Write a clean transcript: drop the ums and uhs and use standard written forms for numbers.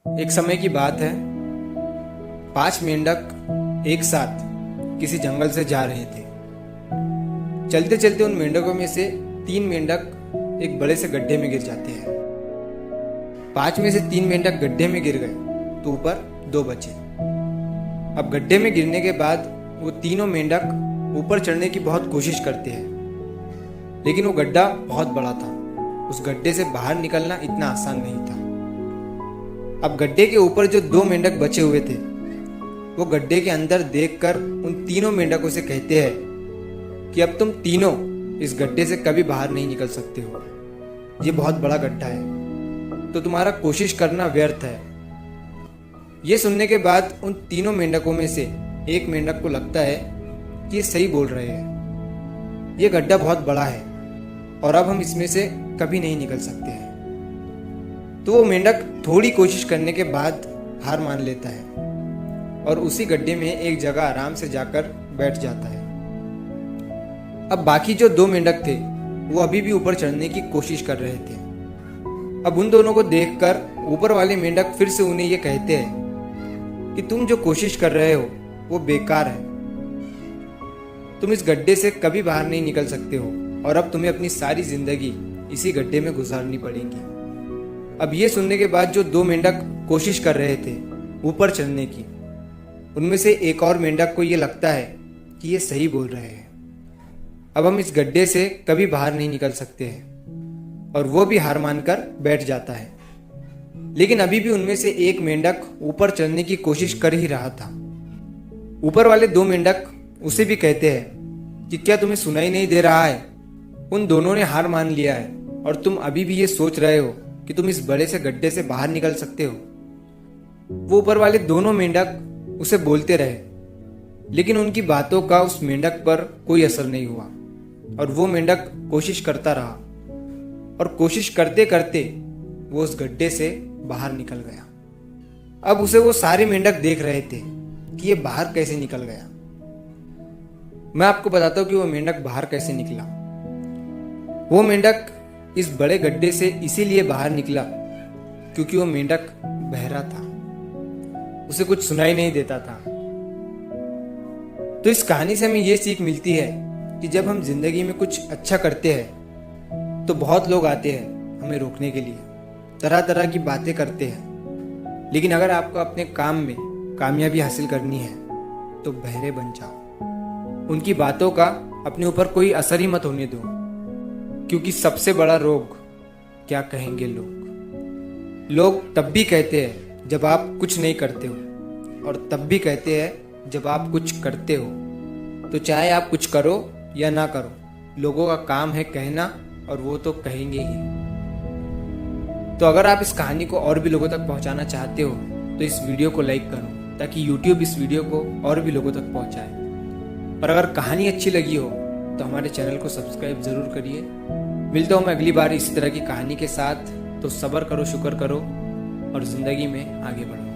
एक समय की बात है। 5 मेंढक एक साथ किसी जंगल से जा रहे थे। चलते चलते उन मेंढकों में से 3 मेंढक एक बड़े से गड्ढे में गिर जाते हैं। 5 में से 3 मेंढक गड्ढे में गिर गए तो ऊपर 2 बचे। अब गड्ढे में गिरने के बाद वो तीनों मेंढक ऊपर चढ़ने की बहुत कोशिश करते हैं, लेकिन वो गड्ढा बहुत बड़ा था। उस गड्ढे से बाहर निकलना इतना आसान नहीं था। अब गड्ढे के ऊपर जो 2 मेंढक बचे हुए थे, वो गड्ढे के अंदर देखकर उन तीनों मेंढकों से कहते हैं कि अब तुम तीनों इस गड्ढे से कभी बाहर नहीं निकल सकते हो। ये बहुत बड़ा गड्ढा है, तो तुम्हारा कोशिश करना व्यर्थ है। ये सुनने के बाद उन तीनों मेंढकों में से एक मेंढक को लगता है कि ये सही बोल रहे हैं। ये गड्ढा बहुत बड़ा है और अब हम इसमें से कभी नहीं निकल सकते हैं। तो वो मेंढक थोड़ी कोशिश करने के बाद हार मान लेता है और उसी गड्ढे में एक जगह आराम से जाकर बैठ जाता है। अब बाकी जो 2 मेंढक थे वो अभी भी ऊपर चढ़ने की कोशिश कर रहे थे। अब उन दोनों को देखकर ऊपर वाले मेंढक फिर से उन्हें ये कहते हैं कि तुम जो कोशिश कर रहे हो वो बेकार है। तुम इस गड्ढे से कभी बाहर नहीं निकल सकते हो और अब तुम्हें अपनी सारी जिंदगी इसी गड्ढे में गुजारनी पड़ेगी। अब ये सुनने के बाद जो 2 मेंढक कोशिश कर रहे थे ऊपर चढ़ने की, उनमें से एक और मेंढक को ये लगता है कि ये सही बोल रहे हैं। अब हम इस गड्ढे से कभी बाहर नहीं निकल सकते हैं और वो भी हार मानकर बैठ जाता है। लेकिन अभी भी उनमें से एक मेंढक ऊपर चढ़ने की कोशिश कर ही रहा था। ऊपर वाले 2 मेंढक उसे भी कहते हैं कि क्या तुम्हें सुनाई नहीं दे रहा है? उन दोनों ने हार मान लिया है और तुम अभी भी ये सोच रहे हो कि तुम इस बड़े से गड्ढे से बाहर निकल सकते हो। वो ऊपर वाले दोनों मेंढक उसे बोलते रहे, लेकिन उनकी बातों का उस मेंढक पर कोई असर नहीं हुआ और वो मेंढक कोशिश करता रहा और कोशिश करते करते वो उस गड्ढे से बाहर निकल गया। अब उसे वो सारे मेंढक देख रहे थे कि ये बाहर कैसे निकल गया। मैं आपको बताता हूँ कि वो मेंढक बाहर कैसे निकला। वो मेंढक इस बड़े गड्ढे से इसीलिए बाहर निकला क्योंकि वो मेंढक बहरा था, उसे कुछ सुनाई नहीं देता था। तो इस कहानी से हमें ये सीख मिलती है कि जब हम जिंदगी में कुछ अच्छा करते हैं तो बहुत लोग आते हैं हमें रोकने के लिए, तरह तरह की बातें करते हैं। लेकिन अगर आपको अपने काम में कामयाबी हासिल करनी है तो बहरे बन जाओ। उनकी बातों का अपने ऊपर कोई असर ही मत होने दो, क्योंकि सबसे बड़ा रोग क्या कहेंगे लोग। लोग तब भी कहते हैं जब आप कुछ नहीं करते हो और तब भी कहते हैं जब आप कुछ करते हो। तो चाहे आप कुछ करो या ना करो, लोगों का काम है कहना और वो तो कहेंगे ही। तो अगर आप इस कहानी को और भी लोगों तक पहुंचाना चाहते हो तो इस वीडियो को लाइक करो ताकि YouTube इस वीडियो को और भी लोगों तक पहुंचाए। और अगर कहानी अच्छी लगी हो तो हमारे चैनल को सब्सक्राइब जरूर करिए। मिलता हूँ मैं अगली बार इसी तरह की कहानी के साथ। तो सब्र करो, शुक्र करो और जिंदगी में आगे बढ़ो।